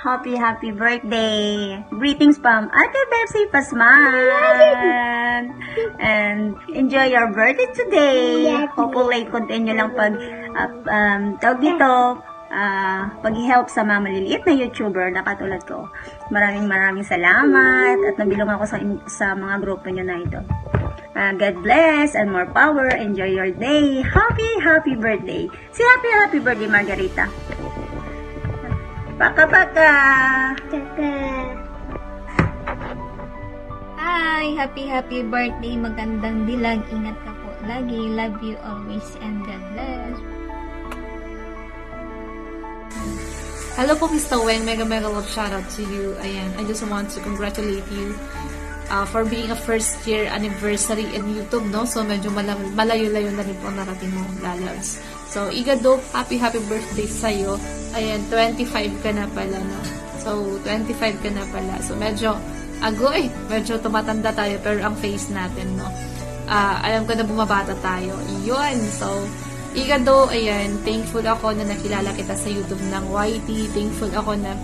happy birthday! Greetings from Ate Betsy Pasman! And enjoy your birthday today! Hopefully, continue lang tawag dito, pag-help sa mga maliliit na YouTuber na katulad ko. Maraming salamat at nabilong ako sa mga grupo nyo na ito. God bless and more power. Enjoy your day. Happy birthday. Happy birthday, Margarita. Paka. Hi! Happy birthday! Magandang dilag. Ingat ka po lagi. Love you always and God bless. Hello po, Mr. Weng. Mega love shoutout to you. Ayan, I just want to congratulate you for being a first year anniversary in YouTube, no? So, medyo malayo-layo na rin po narating mo, lalabs. So, Igado, happy birthday sa'yo. Ayan, 25 ka na pala, no? So, 25 ka na pala. So, medyo medyo tumatanda tayo, pero ang face natin, no? Alam ko na bumabata tayo. Yun. So, Igado, ayan, thankful ako na nakilala kita sa YouTube ng YT. Thankful ako na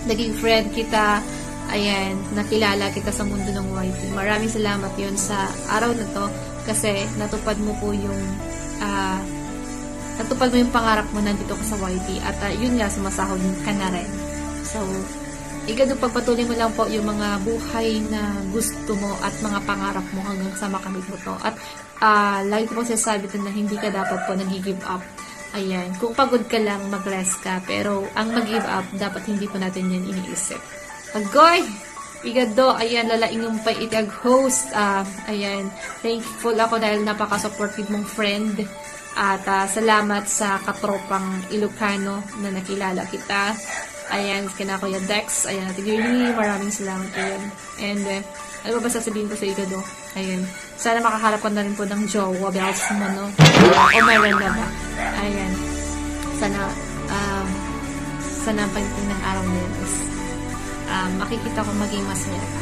naging friend kita. Ayan, nakilala kita sa mundo ng YT. Maraming salamat yun sa araw na to kasi natupad mo yung pangarap mo nandito ka sa YT at yun nga, sumasahod ka na rin. So, Igado, pagpatuloy mo lang po yung mga buhay na gusto mo at mga pangarap mo hanggang sa makamit mo to. At lagi ko po sasabi na hindi ka dapat po nag-give up. Ayan, kung pagod ka lang, mag-rest ka. Pero ang mag-give up, dapat hindi po natin yan iniisip. Agoy! Igado, ayan, lalaing yung host. Ayan, thankful ako dahil napaka-supportive mong friend. At salamat sa katropang Ilocano na nakilala kita. Ayan, kina Kuya Dex. Ayan, Ate Girlie, maraming salamat po yun. And, ano ba sasabihin ko sa Igado? Ayan, sana makaharap ko na rin po ng jowa, bells mo, no? O meron na ba? Ayan, sana ang pagdating ng araw na yun is makikita ko maging masaya ka.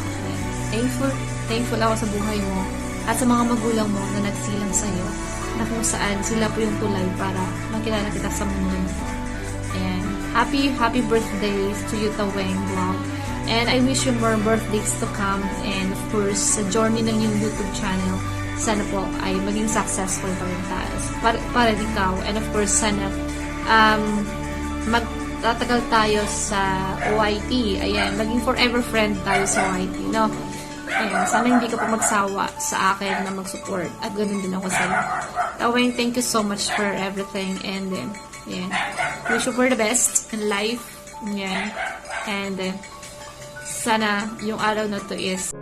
Thankful ako sa buhay mo at sa mga magulang mo na nagsilang sa'yo na kung saan sila po yung tulay para makilala kita sa mundo nito. Ayan. Happy birthdays to you, Taweng Vlog. And I wish you more birthdays to come. And of course, sa journey ng yung YouTube channel, sana po ay maging successful pa rin tayo. Para ikaw. And of course, sana magtatagal tayo sa OIT. Ayan, maging forever friend tayo sa OIT, no? Ayan, sana hindi ka pa magsawa sa akin na mag-support. At ganun din ako sa'yo. Taweng, thank you so much for everything. And then, yeah, wish you for the best in life. Yeah. And sana yung araw na to is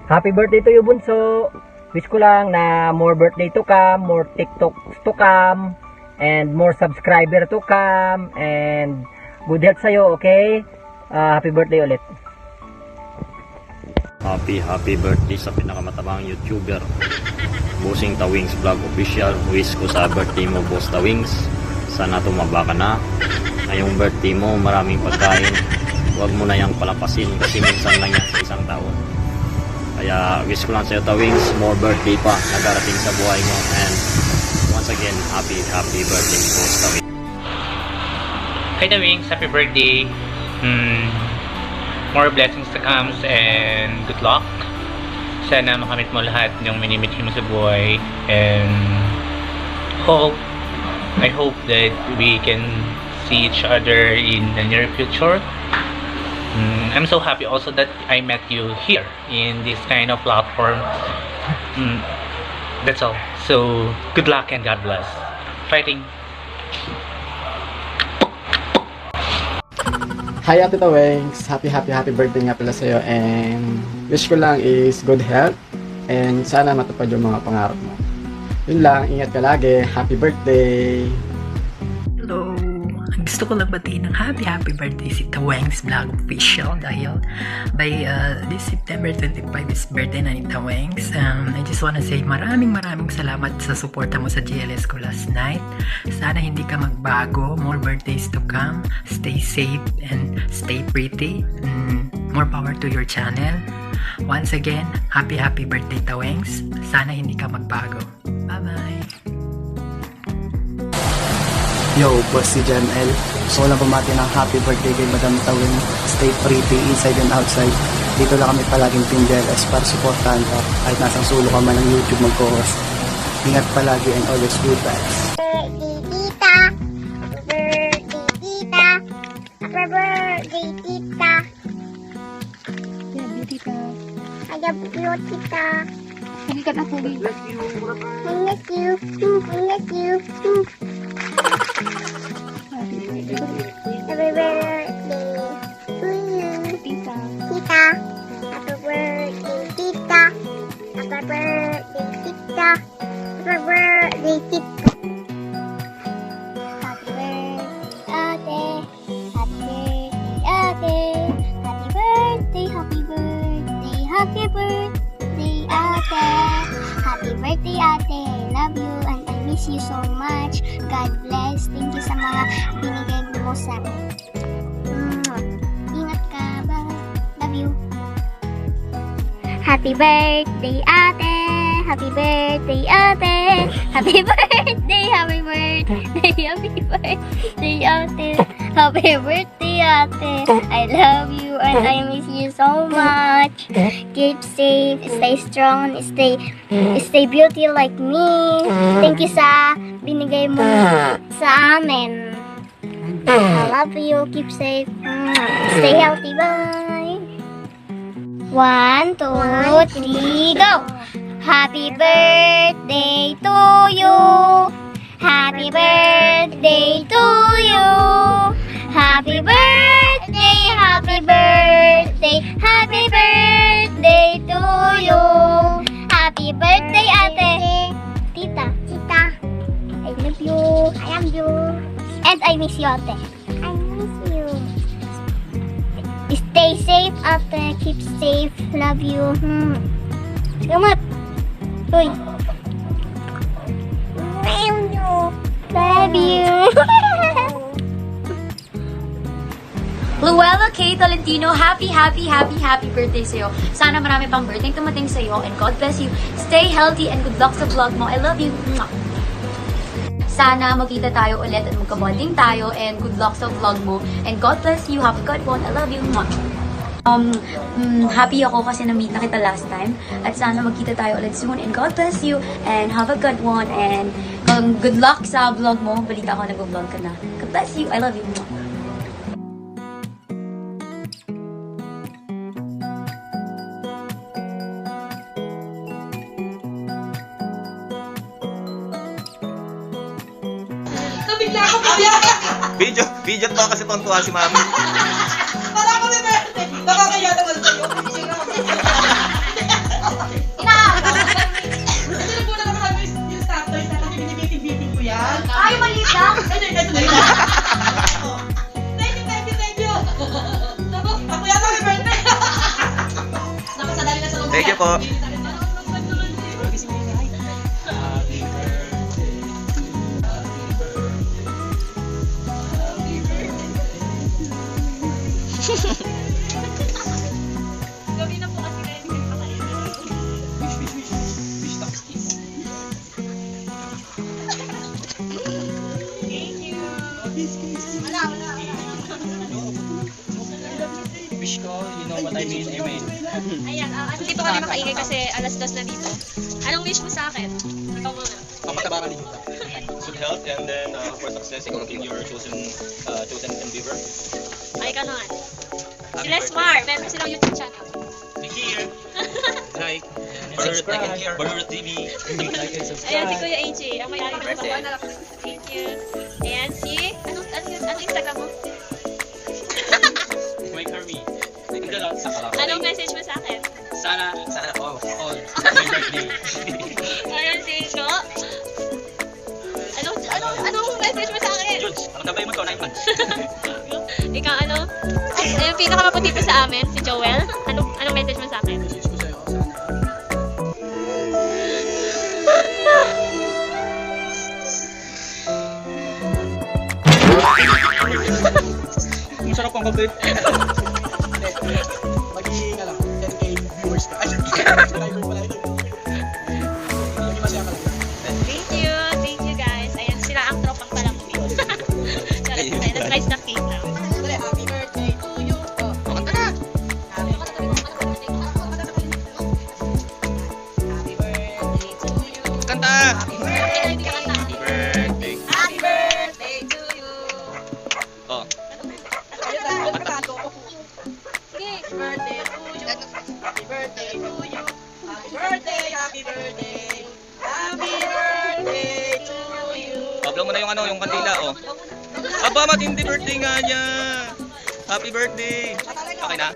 Happy birthday to you, Bunso. Wish ko lang na more birthday to come, more TikToks to come, and more subscriber to come, and good health sa'yo, okay? Happy birthday ulit. Happy birthday sa pinakamatabang YouTuber, Bossing Tawings Vlog Official. Wish ko sa birthday mo, Boss Tawings, sana tumaba ka na. Ngayong birthday mo, maraming pagkain. Huwag mo na yang palapasin kasi minsan lang yan sa isang taon. Kaya wish ko lang sa'yo, Tawings, more birthday pa na darating sa buhay mo. And once again, happy birthday, Boss Tawings. Hi Tawings, happy birthday. More blessings to come and good luck. Sana makamit mo lahat ng minimit mo sa buhay, and I hope that we can see each other in the near future. I'm so happy also that I met you here in this kind of platform. That's all. So good luck and God bless. Fighting. Hi Ate Tawings, happy birthday nga pala sa'yo, and wish ko lang is good health and sana matupad yung mga pangarap mo. Yun lang, ingat ka lagi, happy birthday! Hello! Gusto ko lang batiin ng happy birthday si Tawings Vlog Official dahil by this September 25 is birthday na ni Tawings. I just wanna say maraming salamat sa suporta mo sa GLS ko last night. Sana hindi ka magbago, more birthdays to come, stay safe and stay pretty. More power to your channel. Once again, happy birthday Tawings. Sana hindi ka magbago. Bye-bye! Yo, boss si Jan L. Gusto ko lang pumati ng happy birthday kay Madam Tawing. Stay pretty inside and outside. Dito lang kami palaging Team JLS para supportahan ka. Kahit nasang sulo ka man ng YouTube mag-co-host. Ingat palagi and always good vibes. Happy birthday, tita. Happy birthday, tita. I love you, tita. Hindi ka na tuloy. I miss you. I miss you. Happy birthday to you, tita. Tita. Happy birthday, tita. Happy birthday, tita. Happy birthday, tita. Happy birthday, ate. Happy birthday, happy birthday, happy birthday, ate. Happy birthday, ate. I love you and I miss you so much. God bless. Thank you sa mga binigay mo sa akin. Ingat ka ba? Love you. Happy birthday, ate. Happy birthday, ate. Happy birthday, happy birthday, happy birthday, ate. Happy birthday, ate. I love you and I miss you so much. Keep safe, stay strong, stay beauty like me. Thank you sa binigay mo sa amin. I love you. Keep safe. Stay healthy. Bye. 1, 2, 3, go! Happy birthday to you. Happy birthday to you. Happy birthday, happy birthday, happy birthday to you. Happy birthday, ate. Tita. I love you. I love you. And I miss you, ate. I miss you. Stay safe, ate. Keep safe. Love you. Salamat. Uy. Love you. Luella K. Tolentino, happy birthday sa'yo. Sana marami pang birthday tumating sa'yo and God bless you. Stay healthy and good luck sa vlog mo. I love you. Sana magkita tayo ulit at magka-bonding tayo and good luck sa vlog mo. And God bless you. Have a good one. I love you. Happy ako kasi na-meet na kita last time. At sana magkita tayo ulit soon. And God bless you. And have a good one. And good luck sa vlog mo. Balita ko nag-vlog ka na. God bless you. I love you. Video to kasi tontuwa si mami. Para ako ni Berte. Nakakaya naman sa'yo. yan? Ay, maliit lang! Ito na yan. Thank you! Ako yata may birthday! Nakasadali na sa loob. Thank you po. Gabi na po kasi kayo hindi pa kayo. Thank you. Wala. Wish ko, you know what I mean, amen. Ayan, dito kami makaingay kasi alas 2 na dito. Anong wish mo sa akin? Ikaw muna. Pamatabakan din kita. Good health and then for success in your chosen endeavor. Ay, ka naman. Si Lesmar, meron silang YouTube channel. Here. Like and subscribe. Barura TV. Like and subscribe. Ayan, si Kuya AJ. Ang may-ari ng mga. Thank you. Ayan, si... Anong Instagram mo? Wait for me. Anong message mo sa akin? Sana all. My birthday. Ayan, si Jo. Anong message mo sa akin? Jules, ang tabay mo to, 9 months. Ikaw, yung pinakamaputi pa sa amin, si Joel. Anong message mo sa akin? Masarap ang kape. Magiging lang, 10k viewers ka. Ay, subscriber pala ito. Magiging masaya ka lang. Thank you guys. Ayan, sila ang tropang palamunin. Charot na tayo, nag-rice na cake na. Happy birthday to you. Kanta na. Happy birthday to you. Kanta. Hindi ka kanta. Birthday. Happy birthday to you. Oh. Sige. Birthday to you. Happy birthday to you. Happy birthday, happy birthday. Happy birthday to you. Pablo mo na yung kandila, oh. Aba, matindi birthday nga niya. Happy birthday. Okay na.